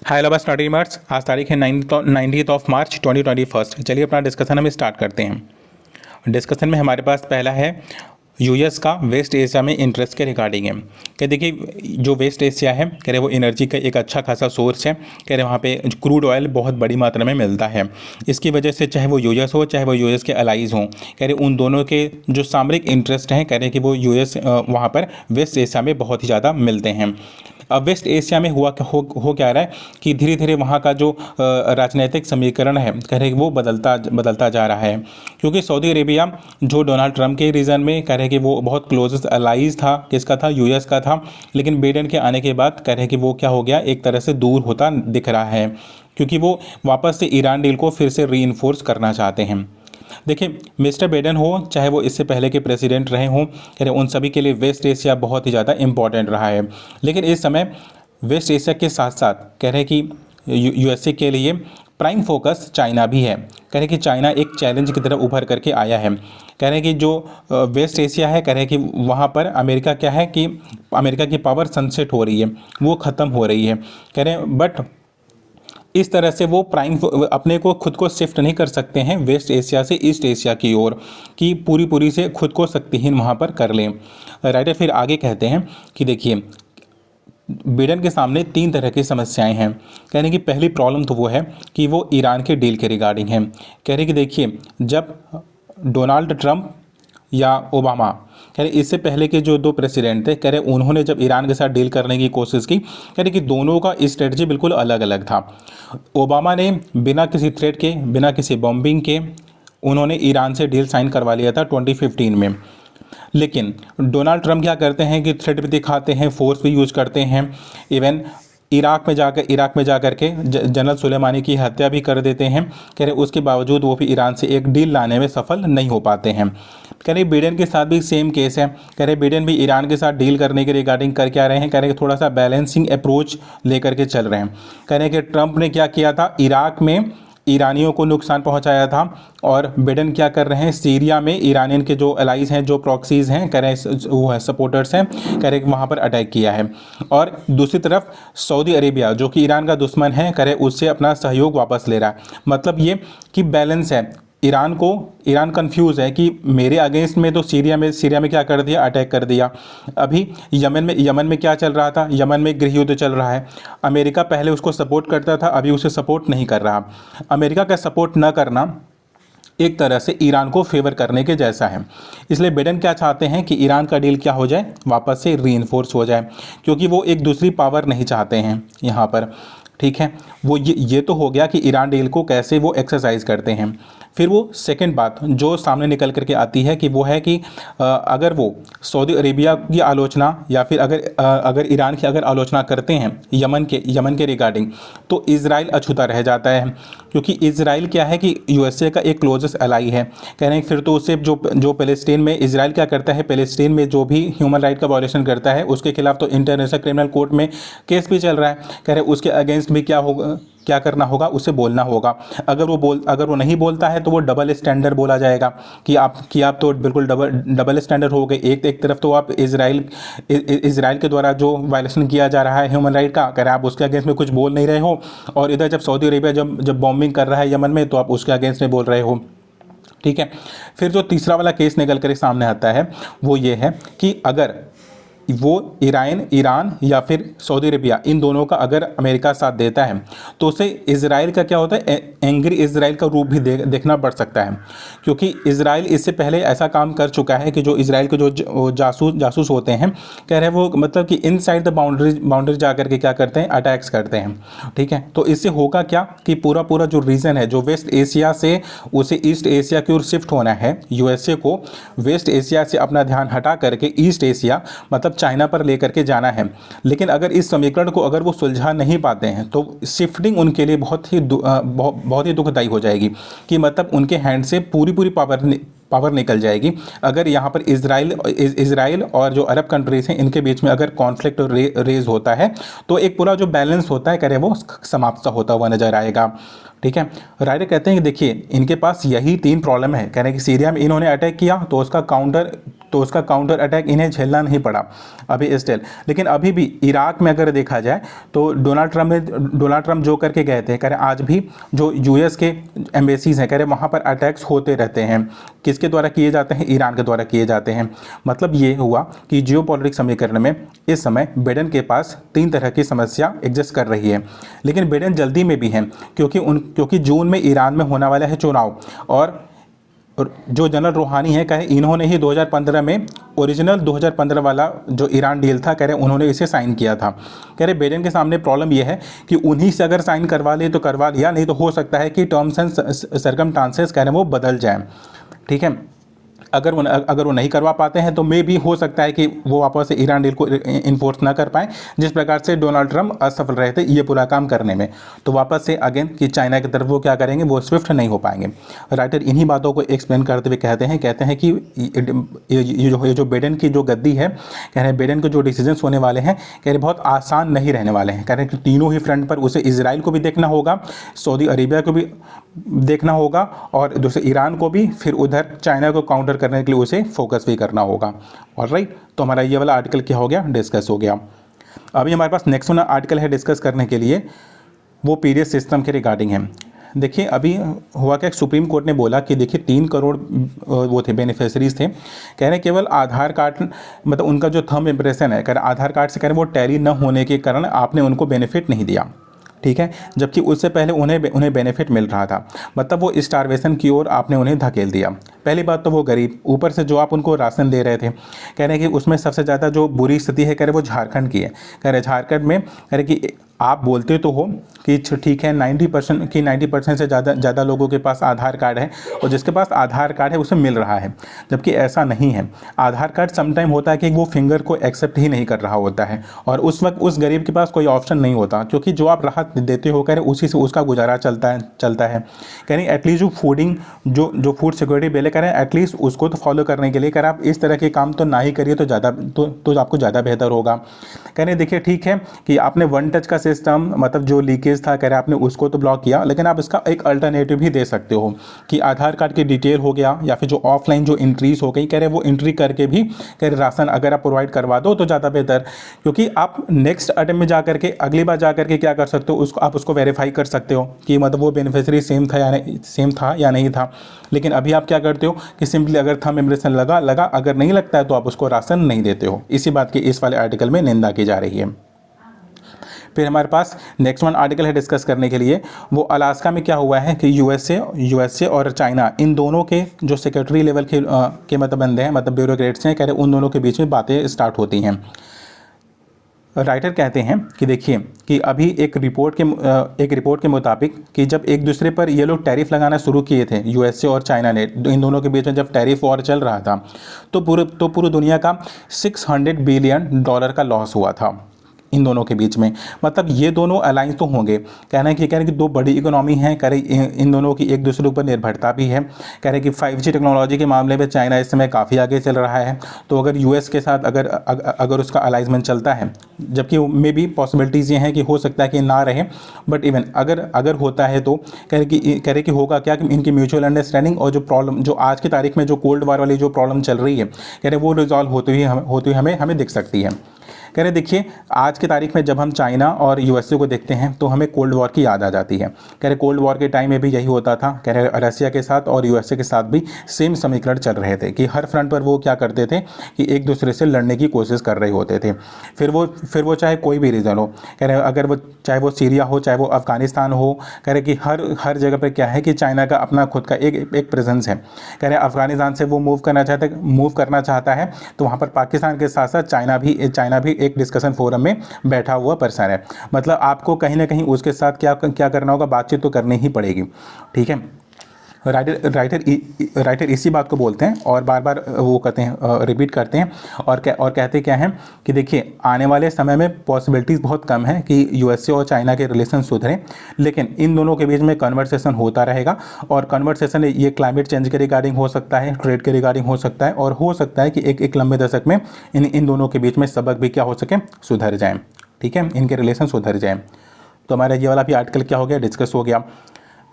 Hello बस naughty मार्च। आज तारीख है 19 ऑफ मार्च 2021। चलिए अपना डिस्कशन हम स्टार्ट करते हैं। डिस्कशन में हमारे पास पहला है यूएस का वेस्ट एशिया में इंटरेस्ट के रिगार्डिंग है। क्या देखिए, जो वेस्ट एशिया है कह रहे वो एनर्जी का एक अच्छा खासा सोर्स है। कह रहे वहाँ पे क्रूड ऑयल बहुत बड़ी मात्रा में मिलता है। इसकी वजह से चाहे वो यूएस हो चाहे वो यूएस के अलाइज हों, कह रहे उन दोनों के जो सामरिक इंटरेस्ट हैं कह रहे कि वो यूएस वहाँ पर वेस्ट एशिया में बहुत ही ज़्यादा मिलते हैं। अब वेस्ट एशिया में हो क्या रहा है कि धीरे धीरे वहाँ का जो राजनीतिक समीकरण है कह रहे वो बदलता जा रहा है, क्योंकि सऊदी अरेबिया जो डोनाल्ड ट्रंप के रीजन में कह रहे कि वो बहुत क्लोजेस्ट अलाइज था, किसका था, यूएस का था। लेकिन बाइडेन के आने के बाद कह रहे कि वो क्या हो गया, एक तरह से दूर होता दिख रहा है, क्योंकि वो वापस से ईरान डील को फिर से रीइंफोर्स करना चाहते हैं। देखिए, मिस्टर बाइडेन हो चाहे वो इससे पहले के प्रेसिडेंट रहे हों, कह रहे उन सभी के लिए वेस्ट एशिया बहुत ही ज़्यादा इंपॉर्टेंट रहा है। लेकिन इस समय वेस्ट एशिया के साथ साथ कह रहे कि यूएसए के लिए प्राइम फोकस चाइना भी है। कह रहे कि चाइना एक चैलेंज की तरह उभर करके आया है। कह रहे कि जो वेस्ट एशिया है कह रहे कि वहाँ पर अमेरिका क्या है कि अमेरिका की पावर सनसेट हो रही है, वो ख़त्म हो रही है। कह रहे हैं बट इस तरह से वो अपने को खुद को शिफ्ट नहीं कर सकते हैं वेस्ट एशिया से ईस्ट एशिया की ओर, कि पूरी से खुद को शक्तिहीन वहाँ पर कर लें। राइटर फिर आगे कहते हैं कि देखिए, बाइडेन के सामने तीन तरह की समस्याएं हैं। कह रहे हैं कि पहली प्रॉब्लम तो वो है कि वो ईरान के डील के रिगार्डिंग है। कह रहे हैं कि देखिए, जब डोनाल्ड ट्रंप या ओबामा, कह रहे इससे पहले के जो दो प्रेसिडेंट थे, कह रहे उन्होंने जब ईरान के साथ डील करने की कोशिश की, कह रहे कि दोनों का स्ट्रेटजी बिल्कुल अलग अलग था। ओबामा ने बिना किसी थ्रेट के, बिना किसी बॉम्बिंग के उन्होंने ईरान से डील साइन करवा लिया था 2015 में। लेकिन डोनाल्ड ट्रंप क्या करते हैं कि थ्रेट भी दिखाते हैं, फोर्स भी यूज करते हैं, इवन इराक में जाकर के जनरल सुलेमानी की हत्या भी कर देते हैं। कह रहे उसके बावजूद वो भी ईरान से एक डील लाने में सफल नहीं हो पाते हैं। कह रहे बाइडेन के साथ भी सेम केस है। कह रहे बाइडेन भी ईरान के साथ डील करने के रिगार्डिंग कर क्या रहे हैं, कह रहे थोड़ा सा बैलेंसिंग अप्रोच लेकर के चल रहे हैं। कह रहे कि ट्रंप ने क्या किया था, इराक में ईरानियों को नुकसान पहुंचाया था, और बाइडेन क्या कर रहे हैं, सीरिया में ईरानियन के जो अलाइज हैं, जो प्रॉक्सीज हैं, कह रहे वो है सपोर्टर्स हैं, कह रहे वहाँ पर अटैक किया है। और दूसरी तरफ सऊदी अरेबिया जो कि ईरान का दुश्मन है, कह रहे उससे अपना सहयोग वापस ले रहा है। मतलब ये कि बैलेंस है। ईरान कंफ्यूज है कि मेरे अगेंस्ट में तो सीरिया में क्या कर दिया, अटैक कर दिया। अभी यमन में क्या चल रहा था, यमन में गृह युद्ध चल रहा है। अमेरिका पहले उसको सपोर्ट करता था, अभी उसे सपोर्ट नहीं कर रहा। अमेरिका का सपोर्ट न करना एक तरह से ईरान को फेवर करने के जैसा है। इसलिए बाइडेन क्या चाहते हैं कि ईरान का डील क्या हो जाए, वापस से रीइंफोर्स हो जाए, क्योंकि वो एक दूसरी पावर नहीं चाहते हैं यहाँ पर। ठीक है, वो ये तो हो गया कि ईरान डील को कैसे वो एक्सरसाइज करते हैं। फिर वो सेकंड बात जो सामने निकल करके आती है कि वो है कि अगर वो सऊदी अरेबिया की आलोचना या फिर अगर ईरान की अगर आलोचना करते हैं यमन के रिगार्डिंग, तो इजराइल अछूता रह जाता है, क्योंकि इजराइल क्या है कि यूएसए का एक क्लोजेस्ट अलाई है। कह रहे हैं फिर तो उससे जो पैलेस्टीन में इजराइल क्या करता है, पैलेस्टीन में जो भी ह्यूमन राइट का वायलेशन करता है उसके खिलाफ तो इंटरनेशनल क्रिमिनल कोर्ट में केस भी चल रहा है। कह रहे उसके अगेंस्ट भी क्या करना होगा, उसे बोलना होगा। अगर वो नहीं बोलता है तो वो डबल स्टैंडर्ड बोला जाएगा कि आप तो बिल्कुल डबल स्टैंडर्ड हो गए। एक तरफ तो आप इजराइल के द्वारा जो वायलेशन किया जा रहा है ह्यूमन राइट का, अगर आप उसके अगेंस्ट में कुछ बोल नहीं रहे हो, और इधर जब सऊदी अरेबिया जब बॉम्बिंग कर रहा है यमन में, तो आप उसके अगेंस्ट में बोल रहे हो। ठीक है, फिर जो तीसरा वाला केस निकल कर सामने आता है वो ये है कि अगर वो ईरान या फिर सऊदी अरेबिया, इन दोनों का अगर अमेरिका साथ देता है तो उसे इजराइल का क्या होता है, एंग्री इजराइल का रूप भी देखना पड़ सकता है। क्योंकि इजराइल इससे पहले ऐसा काम कर चुका है कि जो इजराइल के जो जासूस होते हैं, कह रहे हैं वो मतलब कि इनसाइड द बाउंड्री जा करके क्या करते हैं, अटैक्स करते हैं। ठीक है, तो इससे होगा क्या कि पूरा जो रीजन है, जो वेस्ट एशिया से उसे ईस्ट एशिया की ओर शिफ्ट होना है, यूएसए को वेस्ट एशिया से अपना ध्यान हटा करके ईस्ट एशिया मतलब चाइना पर लेकर के जाना है। लेकिन अगर इस समीकरण को अगर वो सुलझा नहीं पाते हैं तो शिफ्टिंग उनके लिए बहुत ही दुखदायी हो जाएगी, कि मतलब उनके हैंड से पूरी पावर निकल जाएगी। अगर यहाँ पर इजराइल और जो अरब कंट्रीज हैं इनके बीच में अगर कॉन्फ्लिक्ट रेज होता है तो एक पूरा जो बैलेंस होता है कह रहे वो समाप्त होता हुआ नजर आएगा। ठीक है, राइटर कहते हैं कि देखिए इनके पास यही तीन प्रॉब्लम है। कह रहे हैं कि सीरिया में इन्होंने अटैक किया तो उसका तो उसका काउंटर अटैक इन्हें झेलना नहीं पड़ा अभी स्टिल। लेकिन अभी भी इराक में अगर देखा जाए तो डोनाल्ड ट्रम्प जो करके गए थे, कह रहे आज भी जो यूएस के एम्बेसीज हैं, कह रहे वहाँ पर अटैक्स होते रहते हैं। किसके द्वारा किए जाते हैं? ईरान के द्वारा किए जाते हैं। मतलब ये हुआ कि जियोपॉलिटिक्स समीकरण में इस समय बाइडेन के पास 3 तरह की समस्या एग्जिस्ट कर रही है। लेकिन बाइडेन जल्दी में भी हैं क्योंकि जून में ईरान में होने वाला है चुनाव, और जो जनरल रूहानी है, कहे इन्होंने ही 2015 में ओरिजिनल 2015 वाला जो ईरान डील था, कह रहे उन्होंने इसे साइन किया था। कह रहे बाइडेन के सामने प्रॉब्लम यह है कि उन्हीं से अगर साइन करवा ले तो करवा लिया, नहीं तो हो सकता है कि टर्म्स एंड सर्कमस्टांसेस कह रहे वो बदल जाएं। ठीक है, अगर वो नहीं करवा पाते हैं तो मे भी हो सकता है कि वो वापस से ईरान डील को इन्फोर्स ना कर पाएँ, जिस प्रकार से डोनाल्ड ट्रम्प असफल रहे थे ये पूरा काम करने में। तो वापस से अगेन कि चाइना की तरफ वो क्या करेंगे, वो स्विफ्ट नहीं हो पाएंगे। राइटर इन्हीं बातों को एक्सप्लेन करते हुए कहते हैं कि ये जो बाइडेन की जो गद्दी है, कह रहे हैं बाइडेन के जो डिसीजंस होने वाले हैं, कह रहे बहुत आसान नहीं रहने वाले हैं। कह रहे हैं कि तीनों ही फ्रंट पर उसे इजराइल को भी देखना होगा, सऊदी अरेबिया को भी देखना होगा, और दूसरे ईरान को भी, फिर उधर चाइना को काउंटर करने के लिए उसे फोकस भी करना होगा। ऑलराइट, तो हमारा ये वाला आर्टिकल क्या हो गया, डिस्कस हो गया। अभी हमारे पास नेक्स्ट वाला आर्टिकल है डिस्कस करने के लिए, वो पीडीएस सिस्टम के रिगार्डिंग है। देखिए अभी हुआ क्या, सुप्रीम कोर्ट ने बोला कि देखिए 3 करोड़ वो थे बेनिफिशरीज थे, कह रहे हैं केवल आधार कार्ड, मतलब उनका जो थंब इम्प्रेशन है, कह रहे आधार कार्ड से कह रहे वो टैली न होने के कारण आपने उनको बेनिफिट नहीं दिया। ठीक है, जबकि उससे पहले उन्हें बेनिफिट मिल रहा था, मतलब वो स्टारवेशन की ओर आपने उन्हें धकेल दिया। पहली बात तो वो गरीब, ऊपर से जो आप उनको राशन दे रहे थे, कह रहे हैं कि उसमें सबसे ज़्यादा जो बुरी स्थिति है, कह रहे वो झारखंड की है। कह रहे झारखंड में कह रहे कि आप बोलते तो हो कि ठीक है 90% से ज़्यादा लोगों के पास आधार कार्ड है, और जिसके पास आधार कार्ड है उसे मिल रहा है, जबकि ऐसा नहीं है। आधार कार्ड समटाइम होता है कि वो फिंगर को एक्सेप्ट ही नहीं कर रहा होता है, और उस वक्त उस गरीब के पास कोई ऑप्शन नहीं होता, क्योंकि जो आप राहत देते हो कह रहे उसी से उसका गुजारा चलता है। कह रहे एटलीस्ट जो फूडिंग जो फूड सिक्योरिटी बिल कह रहे हैं एटलीस्ट उसको तो फॉलो करने के लिए कह रहे आप इस तरह के काम तो ना ही करिए तो ज़्यादा तो आपको ज़्यादा बेहतर होगा। कह रहे देखिए ठीक है कि आपने वन टच का सिस्टम, मतलब जो लीकेज था, कह रहे आपने उसको तो ब्लॉक किया, लेकिन आप इसका एक अल्टरनेटिव भी दे सकते हो कि आधार कार्ड की डिटेल हो गया, या फिर जो ऑफलाइन जो एंट्रीज हो गई, कह रहे वो एंट्री करके भी कह रहे राशन अगर आप प्रोवाइड करवा दो तो ज़्यादा बेहतर, क्योंकि आप नेक्स्ट अटेम्प्ट में जा करके अगली बार जा करके क्या कर सकते हो, आप उसको वेरीफाई कर सकते हो कि मतलब वो बेनिफिशियरी सेम था या नहीं था। लेकिन अभी आप क्या करते हो कि सिंपली अगर थंब इम्प्रेशन लगा, अगर नहीं लगता है तो आप उसको राशन नहीं देते हो। इसी बात की इस वाले आर्टिकल में निंदा की जा रही है। फिर हमारे पास नेक्स्ट वन आर्टिकल है डिस्कस करने के लिए, वो अलास्का में क्या हुआ है कि यूएसए और चाइना, इन दोनों के जो सेक्रेटरी लेवल के मतलब बंदे हैं, मतलब ब्यूरोक्रेट्स हैं, कह रहे उन दोनों के बीच में बातें स्टार्ट होती हैं। राइटर कहते हैं कि देखिए कि अभी एक रिपोर्ट के मुताबिक कि जब एक दूसरे पर ये लोग टैरिफ लगाना शुरू किए थे, यूएसए और चाइना ने, इन दोनों के बीच में जब टैरिफ वॉर चल रहा था, तो पूरी दुनिया का $600 बिलियन का लॉस हुआ था इन दोनों के बीच में। मतलब ये दोनों अलायंस तो होंगे, कह रहे हैं कि 2 बड़ी इकोनॉमी हैं, कह रहे इन दोनों की एक दूसरे ऊपर निर्भरता भी है। कह रहे कि 5G टेक्नोलॉजी के मामले में चाइना इस समय काफ़ी आगे चल रहा है, तो अगर यूएस के साथ अगर उसका अलाइजमेंट चलता है, जबकि मे भी पॉसिबिलिटीज़ ये हैं कि हो सकता है कि ना रहे, बट इवन अगर होता है तो कह रहे कि होगा क्या कि इनकी म्यूचुअल अंडरस्टैंडिंग और जो प्रॉब्लम जो आज की तारीख में जो कोल्ड वार वाली जो प्रॉब्लम चल रही है, कह रहे वो रिजॉल्व होती हुई हमें दिख सकती है। कह रहे देखिए आज की तारीख में जब हम चाइना और यूएसए को देखते हैं तो हमें कोल्ड वॉर की याद आ जाती है। कह रहे कोल्ड वॉर के टाइम में भी यही होता था, कह रहे रसिया के साथ और यूएसए के साथ भी सेम समीकरण चल रहे थे कि हर फ्रंट पर वो क्या करते थे कि एक दूसरे से लड़ने की कोशिश कर रहे होते थे। फिर वो चाहे कोई भी रीज़न हो, कह रहे अगर वो चाहे वो सीरिया हो, चाहे वो अफगानिस्तान हो, कह रहे कि हर जगह पर क्या है कि चाइना का अपना खुद का एक प्रेजेंस है। कह रहे अफगानिस्तान से वो मूव करना चाहता है तो वहाँ पर पाकिस्तान के साथ साथ चाइना भी एक डिस्कशन फोरम में बैठा हुआ पर्सन है। मतलब आपको कहीं ना कहीं उसके साथ क्या करना होगा, बातचीत तो करनी ही पड़ेगी। ठीक है, राइटर इसी बात को बोलते हैं और बार बार वो कहते हैं, रिपीट करते हैं और कहते क्या हैं कि देखिए आने वाले समय में पॉसिबिलिटीज़ बहुत कम है कि यूएसए और चाइना के रिलेशन सुधरें, लेकिन इन दोनों के बीच में कन्वर्सेशन होता रहेगा। और कन्वर्सेशन ये क्लाइमेट चेंज के रिगार्डिंग हो सकता है, ट्रेड के रिगार्डिंग हो सकता है, और हो सकता है कि एक लंबे दशक में इन दोनों के बीच में सबक भी क्या हो सके, सुधर जाएँ। ठीक है, इनके रिलेशन सुधर जाएँ। तो हमारा ये वाला भी आर्टिकल क्या हो गया, डिस्कस हो गया।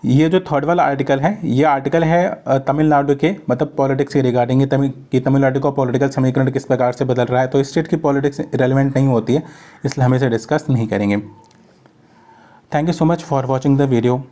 ये जो थर्ड वाला आर्टिकल है, ये आर्टिकल है तमिलनाडु के मतलब पॉलिटिक्स के रिगार्डिंग, ये तमिलनाडु का पॉलिटिकल समीकरण किस प्रकार से बदल रहा है। तो स्टेट की पॉलिटिक्स रेलिवेंट नहीं होती है, इसलिए हम इसे डिस्कस नहीं करेंगे। Thank you so much for watching the video.